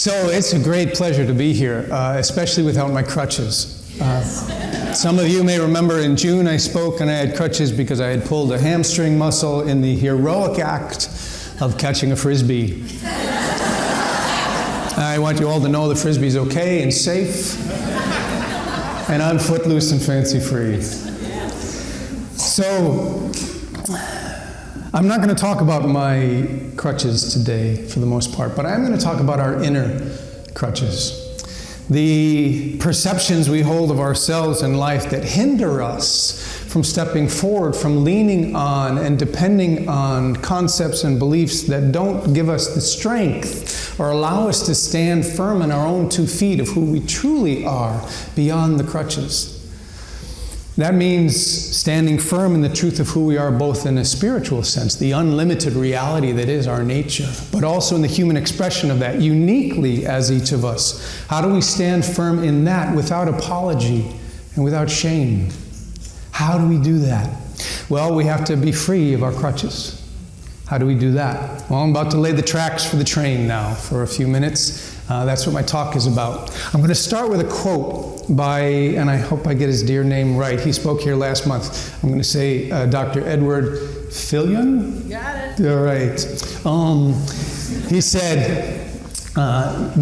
So it's a great pleasure to be here, especially without my crutches. Some of you may remember in June I spoke and I had crutches because I had pulled a hamstring muscle in the heroic act of catching a Frisbee. I want you all to know the Frisbee's okay and safe, and I'm footloose and fancy-free. So, I'm not going to talk about my crutches today for the most part, but I'm going to talk about our inner crutches. The perceptions we hold of ourselves in life that hinder us from stepping forward, from leaning on and depending on concepts and beliefs that don't give us the strength or allow us to stand firm on our own 2 feet of who we truly are beyond the crutches. That means standing firm in the truth of who we are, both in a spiritual sense, the unlimited reality that is our nature, but also in the human expression of that, uniquely as each of us. How do we stand firm in that without apology and without shame? How do we do that? Well, we have to be free of our crutches. How do we do that? Well, I'm about to lay the tracks for the train now for a few minutes. That's what my talk is about. I'm going to start with a quote by, and I hope I get his dear name right. He spoke here last month. I'm going to say Dr. Edward Fillion. Got it. All right. He said,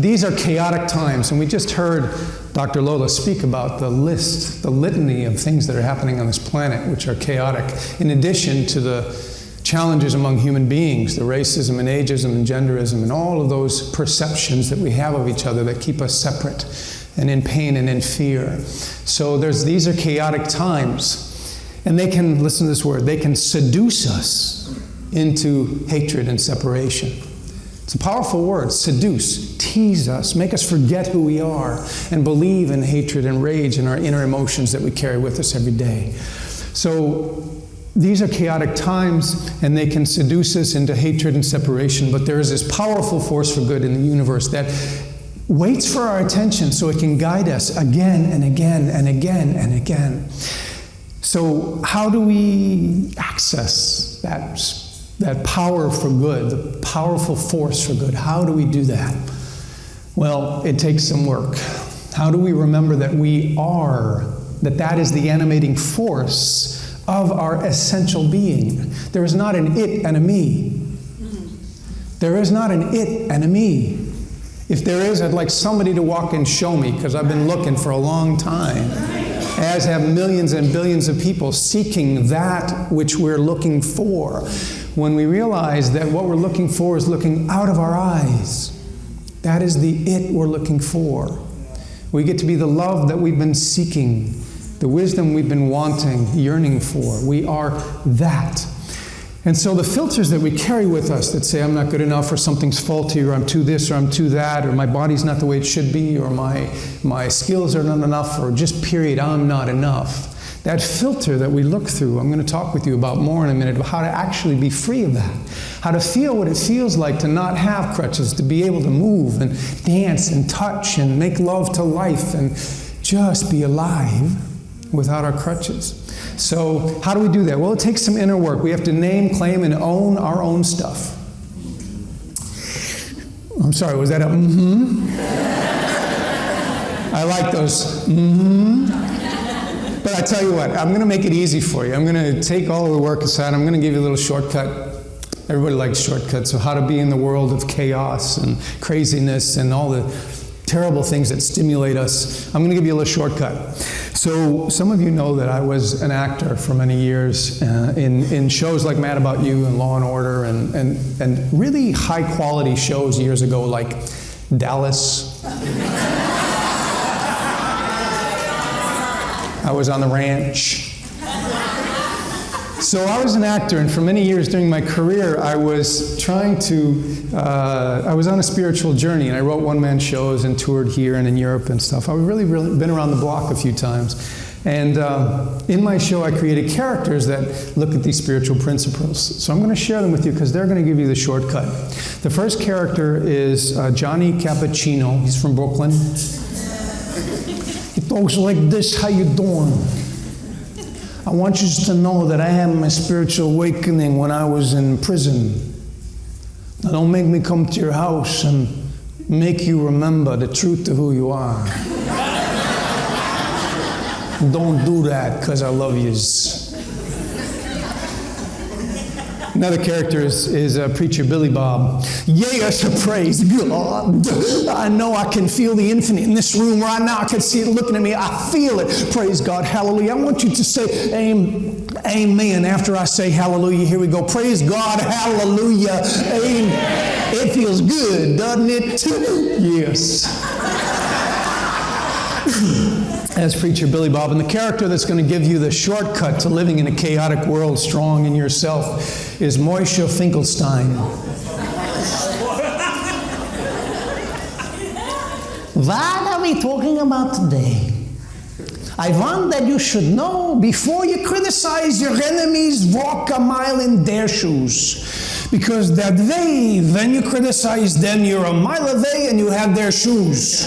these are chaotic times. And we just heard Dr. Lola speak about the litany of things that are happening on this planet, which are chaotic, in addition to the challenges among human beings, the racism and ageism and genderism and all of those perceptions that we have of each other that keep us separate and in pain and in fear. So these are chaotic times, and they can, listen to this word, they can seduce us into hatred and separation. It's a powerful word, seduce, tease us, make us forget who we are and believe in hatred and rage and our inner emotions that we carry with us every day. So these are chaotic times, and they can seduce us into hatred and separation, but there is this powerful force for good in the universe that waits for our attention so it can guide us again and again and again and again. So how do we access that power for good, the powerful force for good? How do we do that? Well, it takes some work. How do we remember that we are, that is the animating force of our essential being? There is not an it and a me. There is not an it and a me. If there is, I'd like somebody to walk and show me, because I've been looking for a long time, as have millions and billions of people seeking that which we're looking for. When we realize that what we're looking for is looking out of our eyes, that is the it we're looking for. We get to be the love that we've been seeking, the wisdom we've been wanting, yearning for. We are that. And so the filters that we carry with us that say, I'm not good enough, or something's faulty, or I'm too this, or I'm too that, or my body's not the way it should be, or my skills are not enough, or just period, I'm not enough. That filter that we look through, I'm going to talk with you about more in a minute, about how to actually be free of that. How to feel what it feels like to not have crutches, to be able to move and dance and touch and make love to life and just be alive without our crutches. So how do we do that? Well, it takes some inner work. We have to name, claim, and own our own stuff. I'm sorry, was that a mm-hmm? I like those mm-hmm. But I tell you what, I'm going to make it easy for you. I'm going to take all the work aside. I'm going to give you a little shortcut. Everybody likes shortcuts. So how to be in the world of chaos and craziness and all the terrible things that stimulate us. I'm going to give you a little shortcut. So some of you know that I was an actor for many years in shows like Mad About You and Law and Order and really high quality shows years ago like Dallas. I was on the ranch. So I was an actor, and for many years during my career, I was I was on a spiritual journey, and I wrote one-man shows and toured here and in Europe and stuff. I've really been around the block a few times. And in my show, I created characters that look at these spiritual principles. So I'm going to share them with you because they're going to give you the shortcut. The first character is Johnny Cappuccino. He's from Brooklyn. He talks like this, how you doing? I want you to know that I had my spiritual awakening when I was in prison. Now don't make me come to your house and make you remember the truth to who you are. Don't do that, because I love yous. Another character is preacher Billy Bob. Yes, praise God. I know I can feel the infinite in this room right now. I can see it looking at me. I feel it. Praise God. Hallelujah. I want you to say amen after I say hallelujah. Here we go. Praise God. Hallelujah. Amen. It feels good, doesn't it? Yes. As preacher Billy Bob, and the character that's going to give you the shortcut to living in a chaotic world strong in yourself is Moishe Finkelstein. What are we talking about today? I want that you should know, before you criticize your enemies, walk a mile in their shoes. Because that they, when you criticize them, you're a mile away and you have their shoes.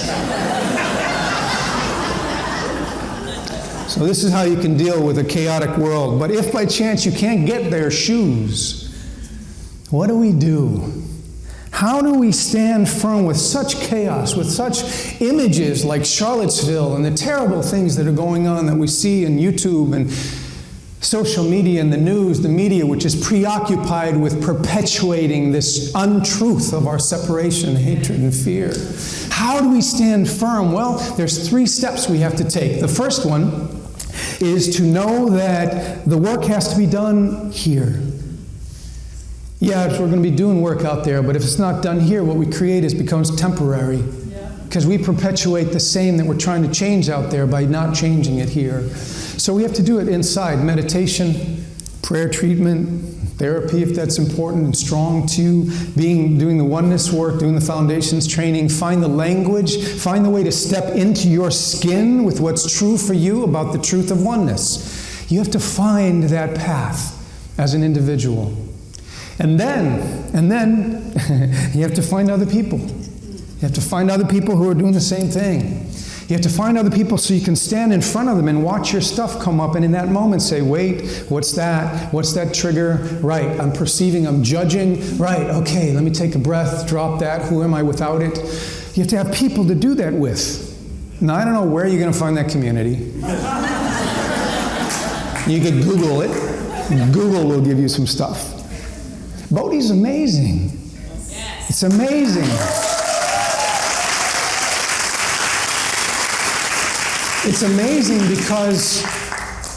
So this is how you can deal with a chaotic world. But if by chance you can't get their shoes, what do? How do we stand firm with such chaos, with such images like Charlottesville and the terrible things that are going on that we see in YouTube and social media and the news, the media, which is preoccupied with perpetuating this untruth of our separation, hatred, and fear? How do we stand firm? Well, there's 3 steps we have to take. The first one is to know that the work has to be done here. Yeah, we're going to be doing work out there, but if it's not done here, what we create becomes temporary. Because we perpetuate the same that we're trying to change out there by not changing it here. So we have to do it inside. Meditation, prayer treatment, therapy if that's important and strong to you, doing the oneness work, doing the foundations training, find the language, find the way to step into your skin with what's true for you about the truth of oneness. You have to find that path as an individual. And then you have to find other people. You have to find other people who are doing the same thing. You have to find other people so you can stand in front of them and watch your stuff come up, and in that moment say, wait, what's that? What's that trigger? Right, I'm perceiving, I'm judging. Right, okay, let me take a breath, drop that. Who am I without it? You have to have people to do that with. Now, I don't know where you're going to find that community. You could Google it. Google will give you some stuff. Bodhi's amazing. It's amazing. It's amazing because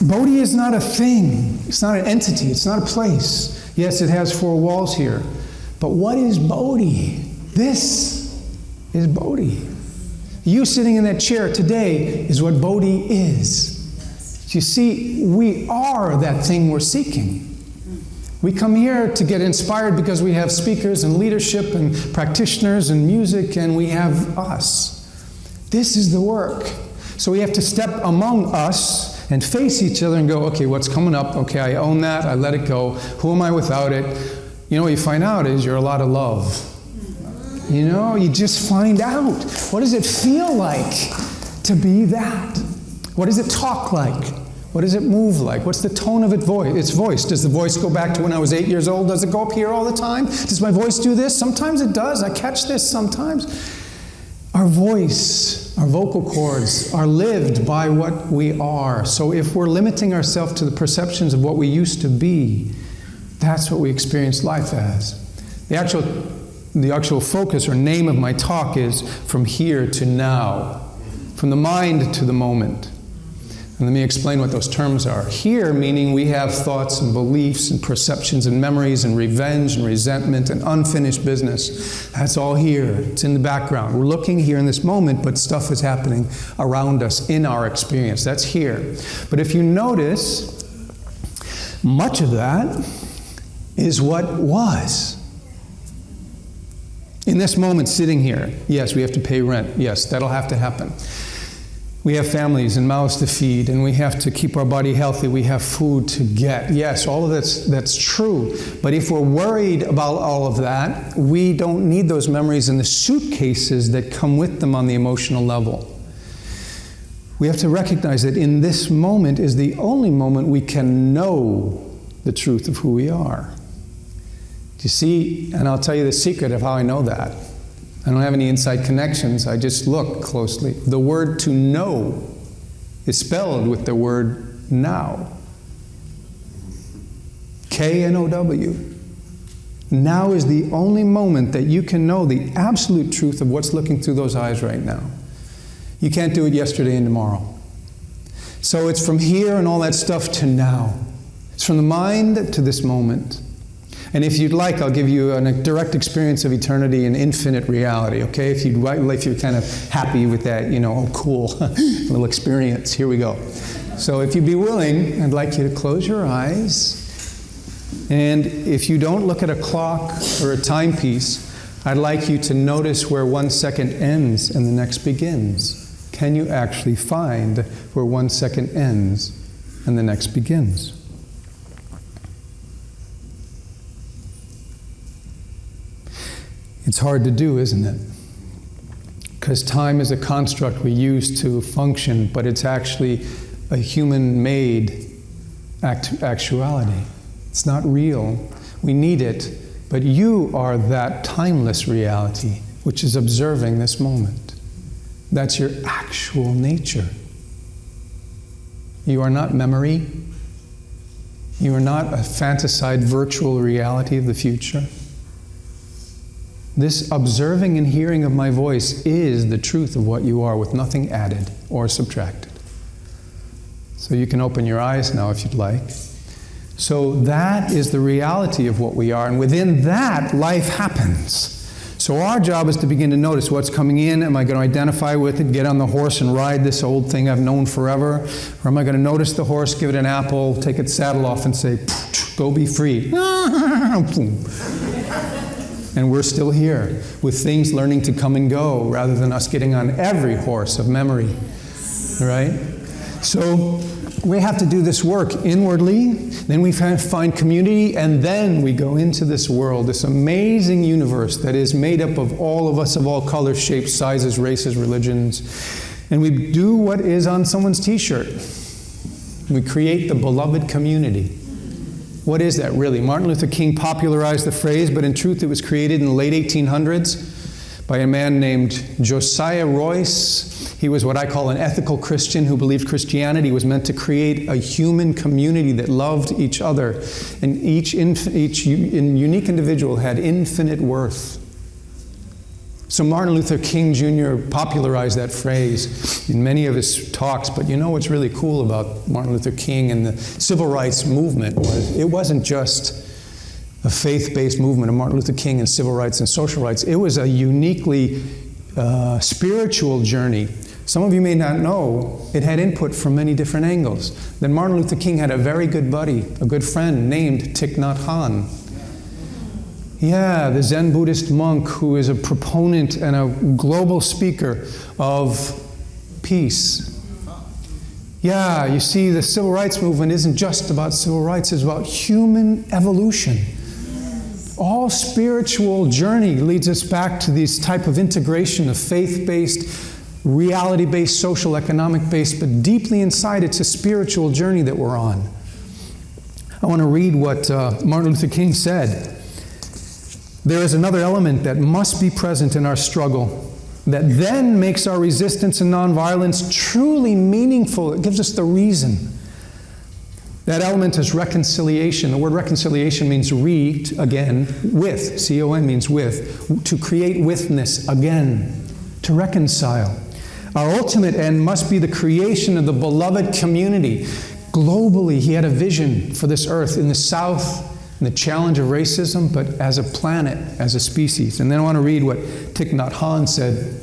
Bodhi is not a thing. It's not an entity. It's not a place. Yes, it has 4 walls here. But what is Bodhi? This is Bodhi. You sitting in that chair today is what Bodhi is. You see, we are that thing we're seeking. We come here to get inspired because we have speakers and leadership and practitioners and music, and we have us. This is the work. So we have to step among us and face each other and go, okay, what's coming up? Okay, I own that. I let it go. Who am I without it? You know, what you find out is you're a lot of love. You know, you just find out. What does it feel like to be that? What does it talk like? What does it move like? What's the tone of its voice? Does the voice go back to when I was 8 years old? Does it go up here all the time? Does my voice do this? Sometimes it does. I catch this sometimes. Our voice, our vocal cords are lived by what we are. So if we're limiting ourselves to the perceptions of what we used to be, that's what we experience life as. The actual focus or name of my talk is from here to now, from the mind to the moment. And let me explain what those terms are. Here, meaning we have thoughts and beliefs and perceptions and memories and revenge and resentment and unfinished business. That's all here. It's in the background. We're looking here in this moment, but stuff is happening around us in our experience. That's here. But if you notice, much of that is what was. In this moment, sitting here, yes, we have to pay rent. Yes, that'll have to happen. We have families and mouths to feed, and we have to keep our body healthy. We have food to get. Yes, all of that's true. But if we're worried about all of that, we don't need those memories in the suitcases that come with them on the emotional level. We have to recognize that in this moment is the only moment we can know the truth of who we are. Do you see? And I'll tell you the secret of how I know that. I don't have any inside connections. I just look closely. The word to know is spelled with the word now. K-N-O-W. Now is the only moment that you can know the absolute truth of what's looking through those eyes right now. You can't do it yesterday and tomorrow. So it's from here and all that stuff to now. It's from the mind to this moment. And if you'd like, I'll give you a direct experience of eternity and infinite reality, okay? If you're kind of happy with that, oh, cool, little experience, here we go. So if you'd be willing, I'd like you to close your eyes. And if you don't look at a clock or a timepiece, I'd like you to notice where 1 second ends and the next begins. Can you actually find where 1 second ends and the next begins? It's hard to do, isn't it? Because time is a construct we use to function, but it's actually a human-made actuality. It's not real. We need it, but you are that timeless reality which is observing this moment. That's your actual nature. You are not memory. You are not a fantasized virtual reality of the future. This observing and hearing of my voice is the truth of what you are, with nothing added or subtracted. So you can open your eyes now if you'd like. So that is the reality of what we are, and within that, life happens. So our job is to begin to notice what's coming in. Am I going to identify with it, get on the horse and ride this old thing I've known forever? Or am I going to notice the horse, give it an apple, take its saddle off and say, go be free. And we're still here with things learning to come and go rather than us getting on every horse of memory, right? So we have to do this work inwardly, then we find community, and then we go into this world, this amazing universe that is made up of all of us of all colors, shapes, sizes, races, religions. And we do what is on someone's t-shirt. We create the beloved community. What is that really? Martin Luther King popularized the phrase, but in truth it was created in the late 1800s by a man named Josiah Royce. He was what I call an ethical Christian who believed Christianity was meant to create a human community that loved each other. And each unique individual had infinite worth. So Martin Luther King Jr. popularized that phrase in many of his talks, but you know what's really cool about Martin Luther King and the civil rights movement was it wasn't just a faith-based movement of Martin Luther King and civil rights and social rights. It was a uniquely spiritual journey. Some of you may not know it had input from many different angles. Then Martin Luther King had a very good buddy, a good friend named Thich Nhat Hanh. Yeah, the Zen Buddhist monk who is a proponent and a global speaker of peace. Yeah, you see, the civil rights movement isn't just about civil rights, it's about human evolution. All spiritual journey leads us back to this type of integration of faith-based, reality-based, social, economic-based, but deeply inside it's a spiritual journey that we're on. I want to read what Martin Luther King said. There is another element that must be present in our struggle that then makes our resistance and nonviolence truly meaningful. It gives us the reason. That element is reconciliation. The word reconciliation means again, with. C-O-N means with. To create withness again. To reconcile. Our ultimate end must be the creation of the beloved community. Globally, he had a vision for this earth. In the South, and the challenge of racism, but as a planet, as a species. And then I want to read what Thich Nhat Hanh said.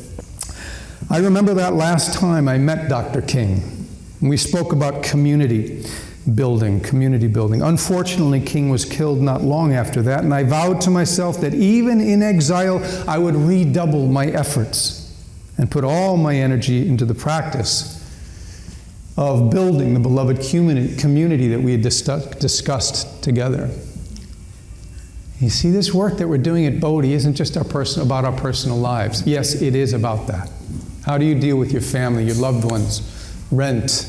I remember that last time I met Dr. King, and we spoke about community building. Unfortunately, King was killed not long after that, and I vowed to myself that even in exile, I would redouble my efforts and put all my energy into the practice of building the beloved community that we had discussed together. You see, this work that we're doing at Bodhi isn't just about our personal lives. Yes, it is about that. How do you deal with your family, your loved ones, rent,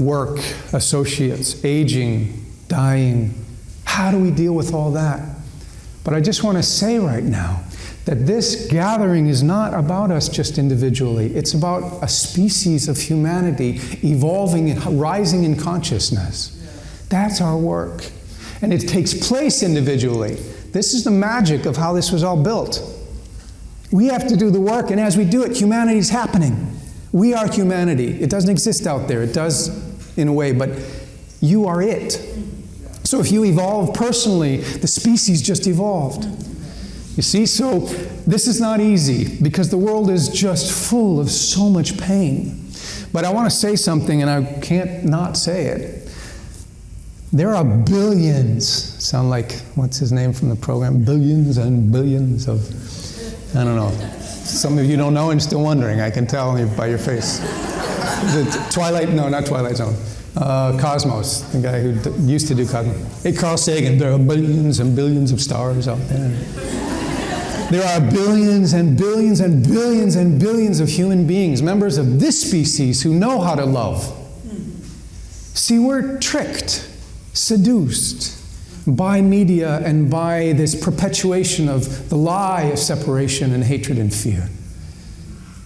work, associates, aging, dying? How do we deal with all that? But I just want to say right now that this gathering is not about us just individually. It's about a species of humanity evolving and rising in consciousness. That's our work. And it takes place individually. This is the magic of how this was all built. We have to do the work, and as we do it, humanity's happening. We are humanity. It doesn't exist out there. It does in a way, but you are it. So if you evolve personally, the species just evolved. You see, so this is not easy because the world is just full of so much pain. But I want to say something, and I can't not say it. There are billions, sound like, what's his name from the program? Billions and billions of, I don't know. Some of you don't know and still wondering, I can tell by your face. Twilight, no, not Twilight Zone. Cosmos, the guy who used to do Cosmos. Hey, Carl Sagan, there are billions and billions of stars out there. There are billions and billions and billions and billions of human beings, members of this species, who know how to love. See, we're tricked, seduced by media and by this perpetuation of the lie of separation and hatred and fear.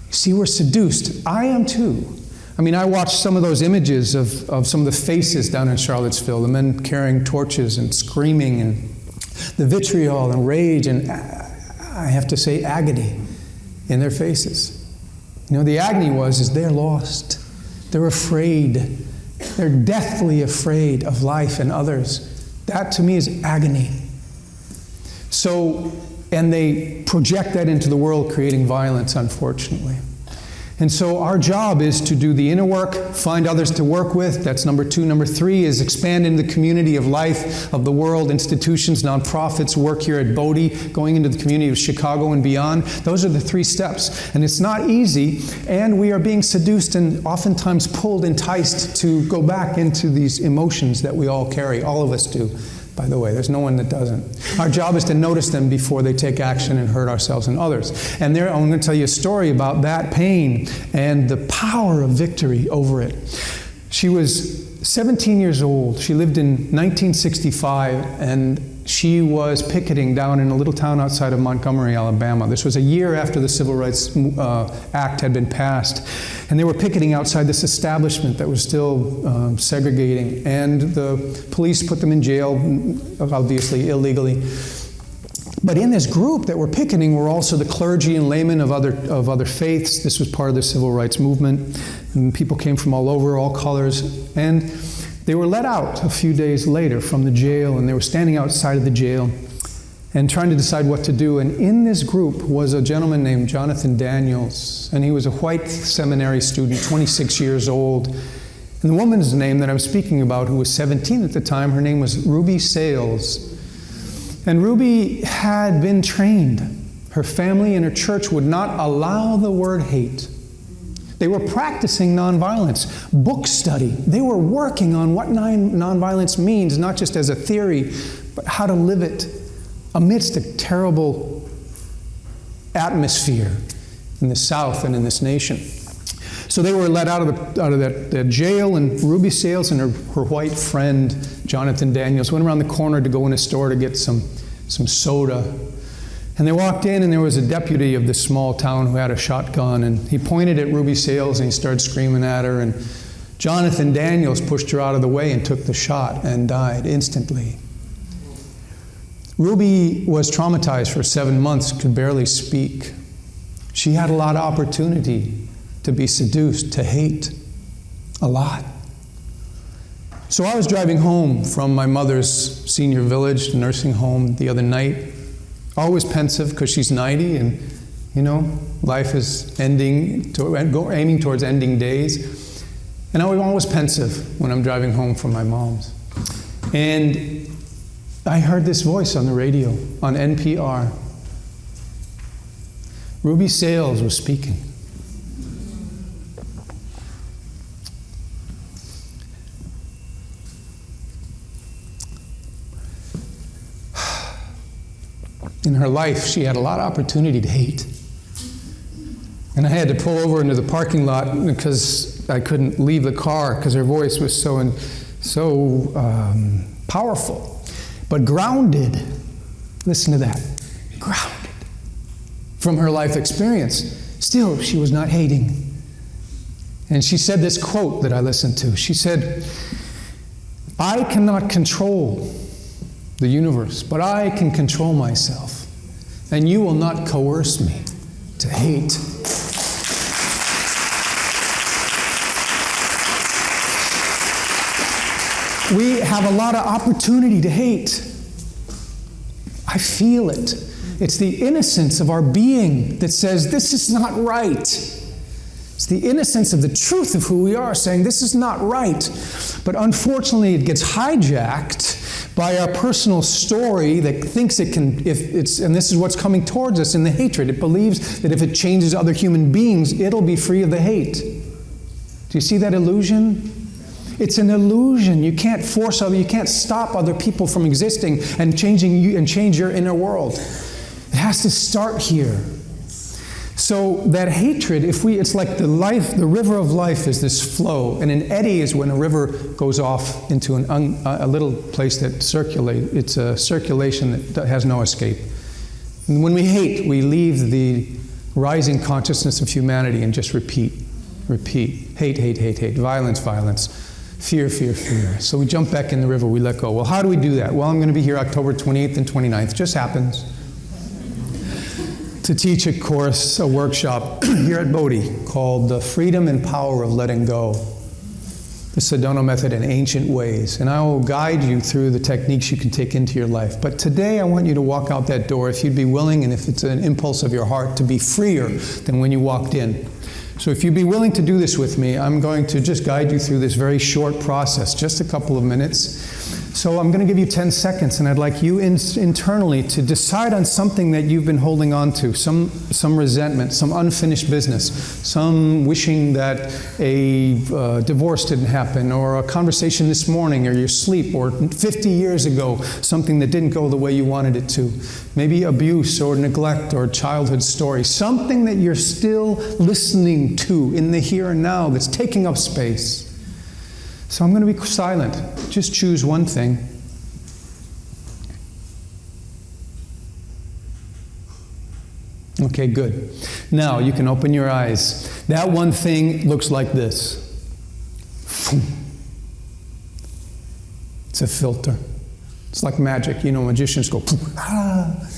See, we're seduced. I am too. I mean, I watched some of those images of some of the faces down in Charlottesville, the men carrying torches and screaming, and the vitriol and rage and, I have to say, agony in their faces. You know, the agony is they're lost. They're afraid. They're deathly afraid of life and others. That to me is agony. So, and they project that into the world, creating violence, unfortunately. And so our job is to do the inner work, find others to work with. That's number 2. Number 3 is expand in the community of life, of the world, institutions, nonprofits, work here at Bodhi, going into the community of Chicago and beyond. Those are the 3 steps. And it's not easy, and we are being seduced and oftentimes pulled, enticed to go back into these emotions that we all carry. All of us do, by the way. There's no one that doesn't. Our job is to notice them before they take action and hurt ourselves and others. And there, I'm going to tell you a story about that pain and the power of victory over it. She was 17 years old. She lived in 1965, and she was picketing down in a little town outside of Montgomery, Alabama. This was a year after the Civil Rights Act had been passed. And they were picketing outside this establishment that was still segregating. And the police put them in jail, obviously illegally. But in this group that were picketing were also the clergy and laymen of other faiths. This was part of the Civil Rights Movement. And people came from all over, all colors. And they were let out a few days later from the jail, and they were standing outside of the jail and trying to decide what to do. And in this group was a gentleman named Jonathan Daniels, and he was a white seminary student, 26 years old. And the woman's name that I'm speaking about, who was 17 at the time, her name was Ruby Sales. And Ruby had been trained. Her family and her church would not allow the word hate. They were practicing nonviolence, book study. They were working on what nonviolence means, not just as a theory, but how to live it amidst a terrible atmosphere in the South and in this nation. So they were let out of that jail, and Ruby Sales and her white friend, Jonathan Daniels, went around the corner to go in a store to get some soda. And they walked in, and there was a deputy of this small town who had a shotgun, and he pointed at Ruby Sales and he started screaming at her, and Jonathan Daniels pushed her out of the way and took the shot and died instantly. Ruby was traumatized for 7 months, could barely speak. She had a lot of opportunity to be seduced, to hate, a lot. So I was driving home from my mother's senior village nursing home the other night, always pensive because she's 90 and, you know, life is aiming towards ending days. And I'm always pensive when I'm driving home from my mom's. And I heard this voice on the radio, on NPR. Ruby Sales was speaking. In her life, she had a lot of opportunity to hate. And I had to pull over into the parking lot because I couldn't leave the car because her voice was so powerful. But grounded, listen to that, grounded. from her life experience. Still, she was not hating. And she said this quote that I listened to. She said, I cannot control the universe, but I can control myself. And you will not coerce me to hate. We have a lot of opportunity to hate. I feel it. It's the innocence of our being that says, this is not right. It's the innocence of the truth of who we are saying, this is not right. But unfortunately, it gets hijacked by our personal story that thinks it can, and this is what's coming towards us in the hatred. It believes that if it changes other human beings, it'll be free of the hate. Do you see that illusion? It's an illusion. You can't you can't stop other people from existing and changing you and change your inner world. It has to start here. So that hatred, it's like the river of life is this flow, and an eddy is when a river goes off into a little place that circulates. It's a circulation that has no escape. And when we hate, we leave the rising consciousness of humanity and just repeat. Hate, violence, fear. So we jump back in the river, we let go. Well, how do we do that? Well, I'm going to be here October 28th and 29th. Just happens. To teach a course, a workshop here at Bodhi called The Freedom and Power of Letting Go. The Sedona Method in Ancient Ways. And I will guide you through the techniques you can take into your life. But today I want you to walk out that door, if you'd be willing, and if it's an impulse of your heart, to be freer than when you walked in. So if you'd be willing to do this with me, I'm going to just guide you through this very short process, just a couple of minutes. So I'm going to give you 10 seconds, and I'd like you internally to decide on something that you've been holding on to, some resentment, some unfinished business, some wishing that a divorce didn't happen, or a conversation this morning, or your sleep, or 50 years ago, something that didn't go the way you wanted it to. Maybe abuse or neglect or childhood story, something that you're still listening to in the here and now that's taking up space. So I'm going to be silent. Just choose one thing. Okay, good. Now you can open your eyes. That one thing looks like this. It's a filter. It's like magic. You know, magicians go, ah.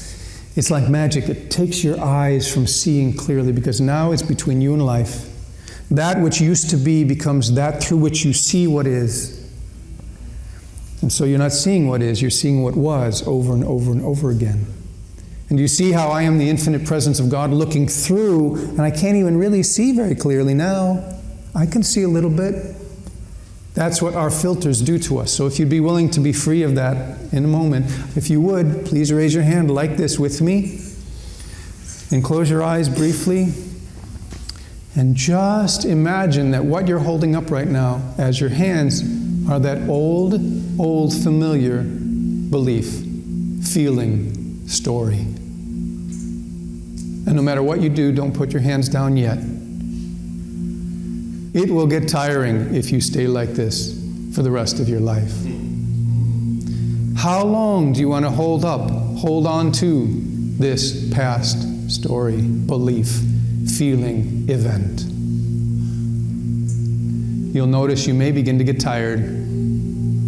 It's like magic. It takes your eyes from seeing clearly, because now it's between you and life. That which used to be becomes that through which you see what is. And so you're not seeing what is, you're seeing what was over and over and over again. And you see how I am the infinite presence of God looking through, and I can't even really see very clearly now. I can see a little bit. That's what our filters do to us. So if you'd be willing to be free of that in a moment, if you would, please raise your hand like this with me. And close your eyes briefly. And just imagine that what you're holding up right now as your hands are that old familiar belief, feeling, story. And no matter what you do, don't put your hands down yet. It will get tiring if you stay like this for the rest of your life. How long do you want to hold on to this past story, belief, feeling, event? You'll notice you may begin to get tired.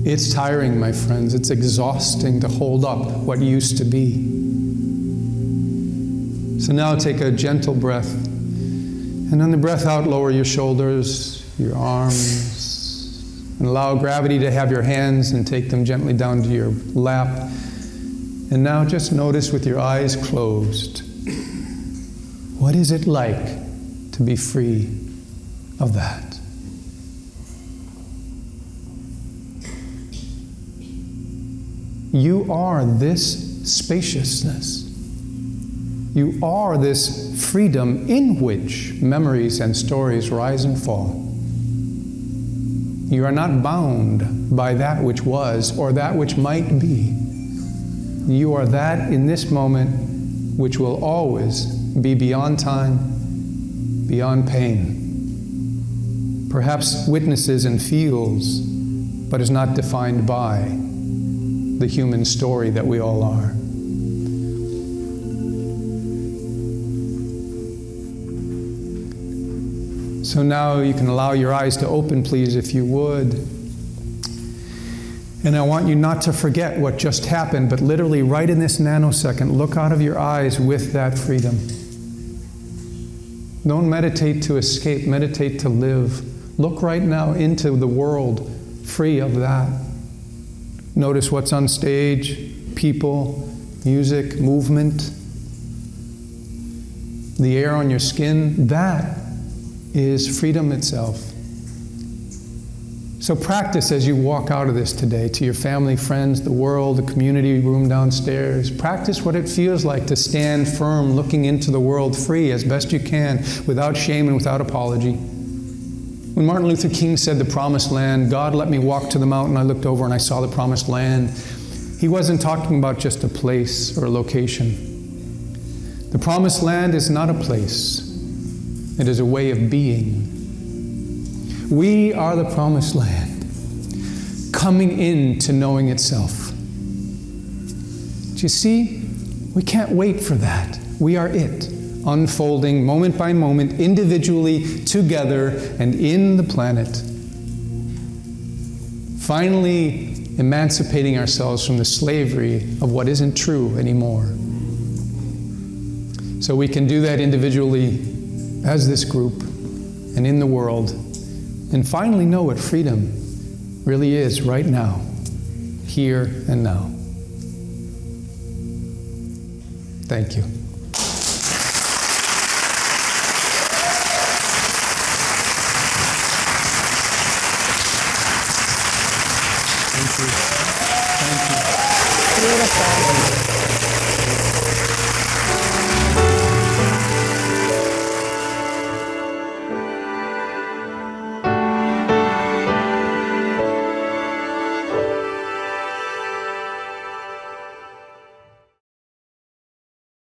It's tiring, my friends. It's exhausting to hold up what used to be. So now take a gentle breath. And on the breath out, lower your shoulders, your arms, and allow gravity to have your hands and take them gently down to your lap. And now just notice with your eyes closed, what is it like to be free of that? You are this spaciousness. You are this freedom in which memories and stories rise and fall. You are not bound by that which was or that which might be. You are that in this moment which will always be beyond time, beyond pain. Perhaps witnesses and feels, but is not defined by the human story that we all are. So now you can allow your eyes to open, please, if you would. And I want you not to forget what just happened, but literally right in this nanosecond, look out of your eyes with that freedom. Don't meditate to escape, meditate to live. Look right now into the world free of that. Notice what's on stage, people, music, movement, the air on your skin. That is freedom itself. So practice as you walk out of this today to your family, friends, the world, the community room downstairs. Practice what it feels like to stand firm, looking into the world free as best you can, without shame and without apology. When Martin Luther King said the promised land, God let me walk to the mountain, I looked over and I saw the promised land, he wasn't talking about just a place or a location. The promised land is not a place. It is a way of being. We are the promised land, coming into knowing itself. Do you see? We can't wait for that. We are it, unfolding moment by moment, individually, together, and in the planet. Finally, emancipating ourselves from the slavery of what isn't true anymore. So we can do that individually as this group and in the world, and finally know what freedom really is right now, here and now. Thank you. Thank you. Thank you. Beautiful.